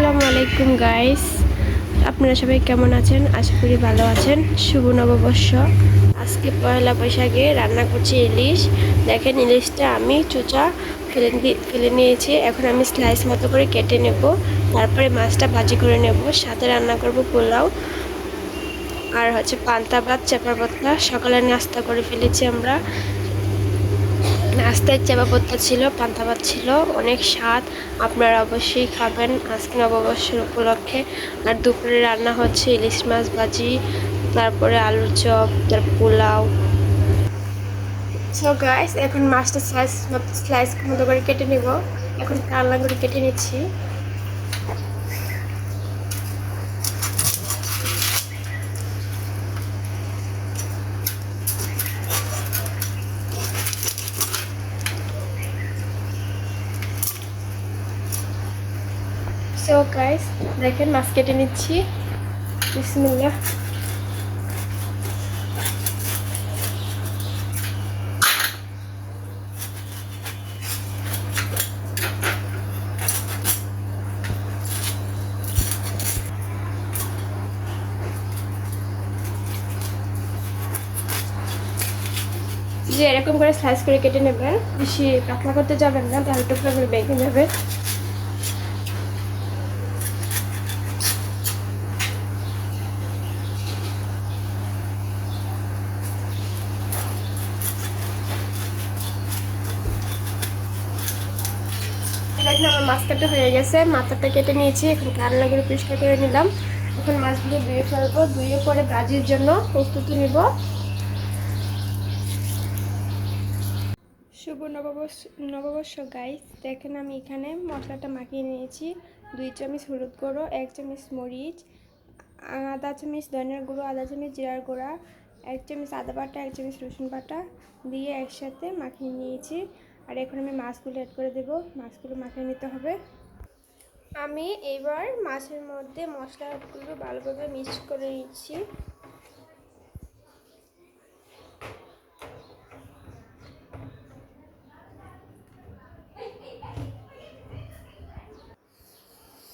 আসসালামু আলাইকুম গাইস, আপনারা সবাই কেমন আছেন? আশা করি ভালো আছেন। শুভ নববর্ষ। আজকে পয়লা বৈশাখে রান্না করছি ইলিশ। দেখেন, ইলিশটা আমি চোচা ফেলে নিয়েছি। এখন আমি স্লাইস মতো করে কেটে নেব, তারপরে মাছটা ভাজি করে নেব। সাথে রান্না করব পোলাও আর পান্তা ভাত, চাপা পাতলা। সকালে নাস্তা করে ফেলেছি আমরা। নাস্তায় চাপা পাতা ছিল, পান্তা ভাত ছিল, অনেক স্বাদ। আপনারা অবশ্যই খাবেন আজকে নববর্ষের উপলক্ষে। আর দুপুরে রান্না হচ্ছে ইলিশ মাছ ভাজি, তারপরে আলুর চপ, তারপর পোলাও। সো গাইস, এখন মাছটা স্লাইস মতো করে কেটে নেব। এখন কাল্লা করে কেটে নিচ্ছি। সো গাইস, দেখেন মাছ কেটে নিচ্ছি। বিসমিল্লাহ। যে এরকম করে স্লাইস করে কেটে নেবেন, বেশি পাতলা করতে যাবেন না, তাহলে টুকরা করে বেঁকে যাবে। দেখুন, আমার মাছ কাটা হয়ে গেছে। মাথাটা কেটে নিয়েছি, এখন রান্না করে পরিষ্কার করে নিলাম। এখন মাছগুলো ধুয়ে ফেলবো, ধুয়ে পরে ভাজির জন্য প্রস্তুতি নিব। শুভ নববর্ষ গাইস, দেখেন আমি এখানে মশলাটা মাখিয়ে নিয়েছি। 2 চামচ হলুদ গুঁড়ো, 1 চামচ মরিচ, আধা চামচ ধনিয়ার গুঁড়ো, আধা চামচ জিরার গুঁড়া, 1 চামচ আদা বাটা, 1 চামচ রসুন বাটা দিয়ে একসাথে মাখিয়ে নিয়েছি। আর এখন আমি মাছগুলো অ্যাড করে দেব। মাছগুলো মাখিয়ে নিতে হবে। আমি এবার মাছের মধ্যে মশলাগুলো ভালোভাবে মিক্স করে নিচ্ছি।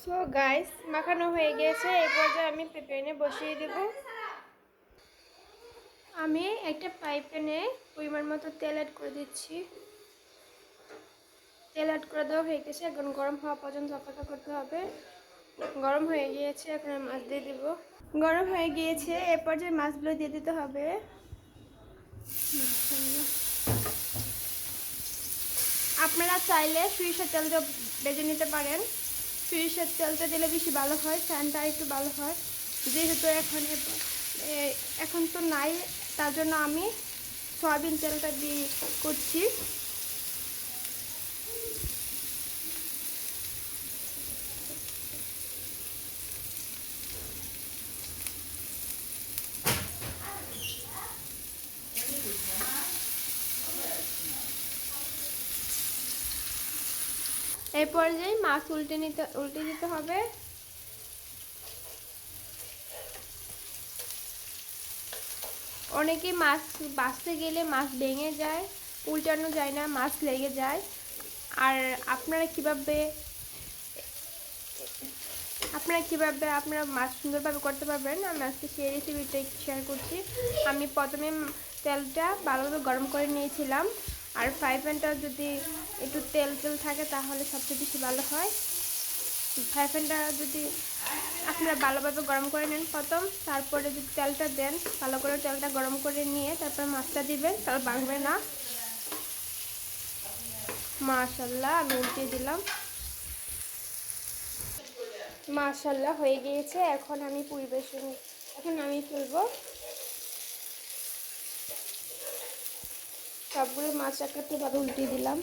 সো গাইস, মাখানো হয়ে গেছে। এই পর্যায়ে আমি প্যানে বসিয়ে দেব। আমি একটা প্যানে পরিমাণ মতো তেল অ্যাড করে দিচ্ছি। তেল অ্যাড করে দেওয়া হয়ে গেছে। এখন গরম হওয়া পর্যন্ত অপেক্ষা করতে হবে। গরম হয়ে গিয়েছে, এখন আমি মাছ দিয়ে দিব। গরম হয়ে গিয়েছে, এ পর্যায়ে মাছগুলো দিয়ে দিতে হবে। আপনারা চাইলে সরিষার তেল দিয়ে ভেজে নিতে পারেন। সরিষার তেলটা দিলে বেশি ভালো হয়, ফ্যানটা একটু ভালো হয়। যেহেতু এখন তো নাই, তার জন্য আমি সয়াবিন তেলটা দিয়ে করছি। এই পর্যায়ে মাছ উল্টে দিতে হবে। অনেকে মাছ বাছতে গেলে মাছ ভেঙে যায়, উল্টানো যায় না, মাছ লেগে যায়। আর আপনারা কিভাবে আপনারা মাছ সুন্দরভাবে করতে পারবেন, আমি আজকে সেই রেসিপিটা শেয়ার করছি। আমি প্রথমে তেলটা ভালোভাবে গরম করে নিয়েছিলাম। আর ফ্রাই প্যানটা যদি একটু তেল থাকে তাহলে সবচেয়ে বেশি ভালো হয়। ফ্রাই প্যানটা যদি আপনারা ভালোভাবে গরম করে নেন প্রথম, তারপরে যদি তেলটা দেন, ভালো করে তেলটা গরম করে নিয়ে তারপর মাছটা দিবেন, তাহলে ভাঙবে না। মাশাআল্লাহ, আমি উল্টিয়ে দিলাম। মাশাআল্লাহ, হয়ে গিয়েছে। এখন আমি তুলবো। সবগুলো মাছ একটু ভাবে উল্টিয়ে দিলাম।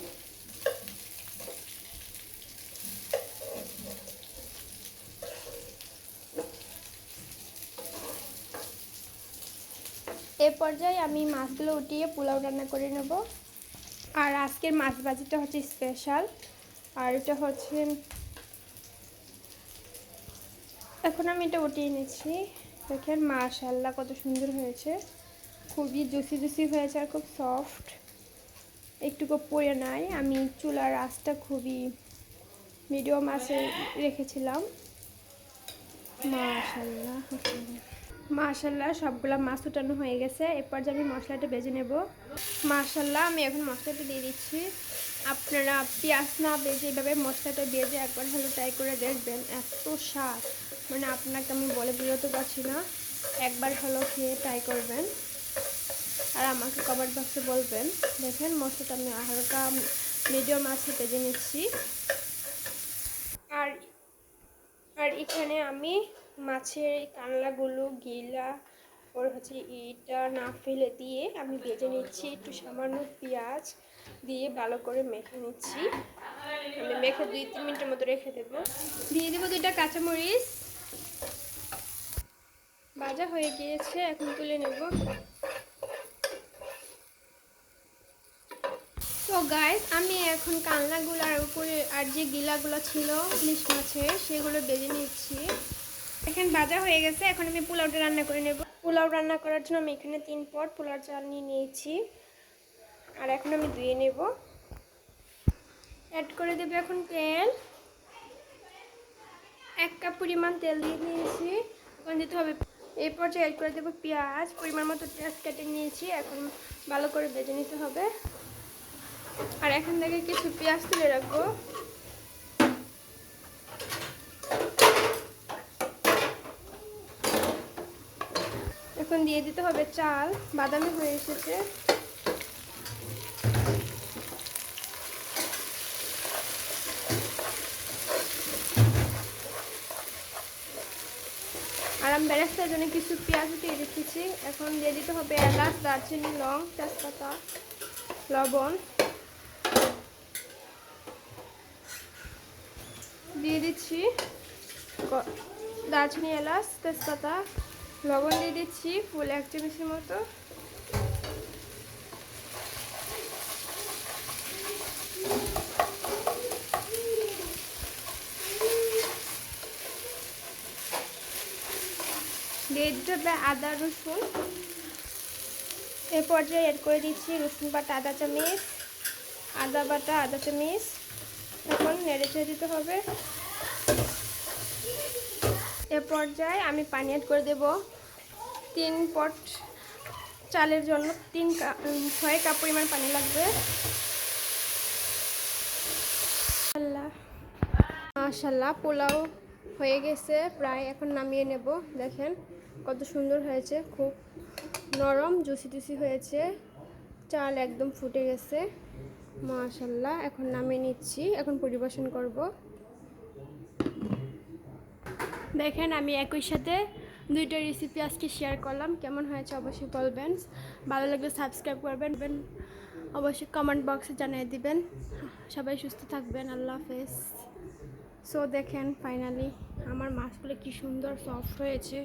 এ পর্যায়ে আমি মাছগুলো উঠিয়ে পোলাও রান্না করে নেব। আর আজকের মাছ ভাজিটা হচ্ছে স্পেশাল। আর এটা হচ্ছে, এখন আমি এটা উঠিয়ে নিচ্ছি। দেখেন মাশাআল্লাহ কত সুন্দর হয়েছে, খুবই জুসি হয়েছে আর খুব সফট, একটুকু পড়ে নাই। আমি চুলার আঁচটা খুবই মিডিয়াম আঁচে রেখেছিলাম। মাশাআল্লাহ মাশাআল্লাহ সবগুলা মাছ উঠানো হয়ে গেছে। এরপর যে আমি মশলাটা ভেজে নেব। মাশাআল্লাহ আমি এখন মশলাটা দিয়ে দিচ্ছি। আপনারা পেঁয়াজ না ভেজে এভাবে মশলাটা ভেজে একবার হলো ট্রাই করে দেখবেন, এত স্বাদ, মানে আপনাকে আমি বলে বোঝাতে পারছি না। একবার হলো খেয়ে ট্রাই করবেন আর আমাকে কমেন্ট বক্সে বলবেন। দেখেন মশলাটা আমি হালকা মিডিয়াম আঁচে ভেজে নিচ্ছি। আর আর এখানে আমি মাছের কানলাগুলো গিলা ওর হচ্ছে এটা না ফেলে দিয়ে আমি ভেজে নিচ্ছি। একটু সামান্য পেঁয়াজ দিয়ে ভালো করে মেখে নিচ্ছি। আমি মেখে 2-3 মিনিটের মতো রেখে দেবো। দিয়ে দেবো 2টা কাঁচামরিচ। ভাজা হয়ে গিয়েছে, এখন তুলে নেব। তো গাইস আমি এখন কানলাগুলোর উপরে আর যে গিলাগুলো ছিল ইলিশ মাছের সেগুলো ভেজে নিচ্ছি। এখন ভাজা হয়ে গেছে, এখন আমি পোলাওটা রান্না করে নেব। পোলাও রান্না করার জন্য আমি এখানে 3 পট পোলাও চাল নিয়ে নিয়েছি। আর এখন আমি ধুয়ে নেব। অ্যাড করে দেব এখন তেল। 1 কাপ পরিমাণ তেল দিয়ে দিয়েছি। এখন দিতে হবে, এই পর্যায়ে অ্যাড করে দেবো পেঁয়াজ। পরিমাণ মতো পেঁয়াজ কেটে নিয়েছি, এখন ভালো করে ভেজে নিতে হবে। আর এখান থেকে কিছু পেঁয়াজ তুলে রাখবো। এখন দিয়ে দিতে হবে চাল, বাদামি হয়ে এসেছে। আর আমি বেরেস্তার জন্য কিছু পেঁয়াজ দিয়ে রেখেছি। এখন দিয়ে দিতে হবে এলাচ, দারচিনি, লং, তেজপাতা, লবণ। দিয়ে দিচ্ছি দারচিনি, এলাচ, তেজপাতা, লবণ দিয়ে দিচ্ছি ফুল 1 চামচের মতো। দিয়ে দিতে হবে আদা রসুন। এ পর্যায়ে এড করে দিচ্ছি রসুন বাটা আধা চামচ, আদা বাটা আধা চামচ। এখন নেড়ে চেড়ে দিতে হবে। এ পর্যায়ে আমি পানি অ্যাড করে দেব। 3 পট চালের জন্য 6 কাপ পরিমাণ পানি লাগবে। মাশাআল্লাহ পোলাও হয়ে গেছে প্রায়, এখন নামিয়ে নেব। দেখেন কত সুন্দর হয়েছে, খুব নরম জুসি টুসি হয়েছে, চাল একদম ফুটে গেছে। মাশাআল্লাহ এখন নামিয়ে নিচ্ছি, এখন পরিবেশন করব। দেখেন আমি একই সাথে 2টা রেসিপি আজকে শেয়ার করলাম। কেমন হয়েছে অবশ্যই বলবেন। ভালো লাগলে সাবস্ক্রাইব করবেন, অবশ্যই কমেন্ট বক্সে জানিয়ে দিবেন। সবাই সুস্থ থাকবেন, আল্লাহ হাফেজ। সো দেখেন ফাইনালি আমার মাছগুলো কি সুন্দর সফট হয়েছে।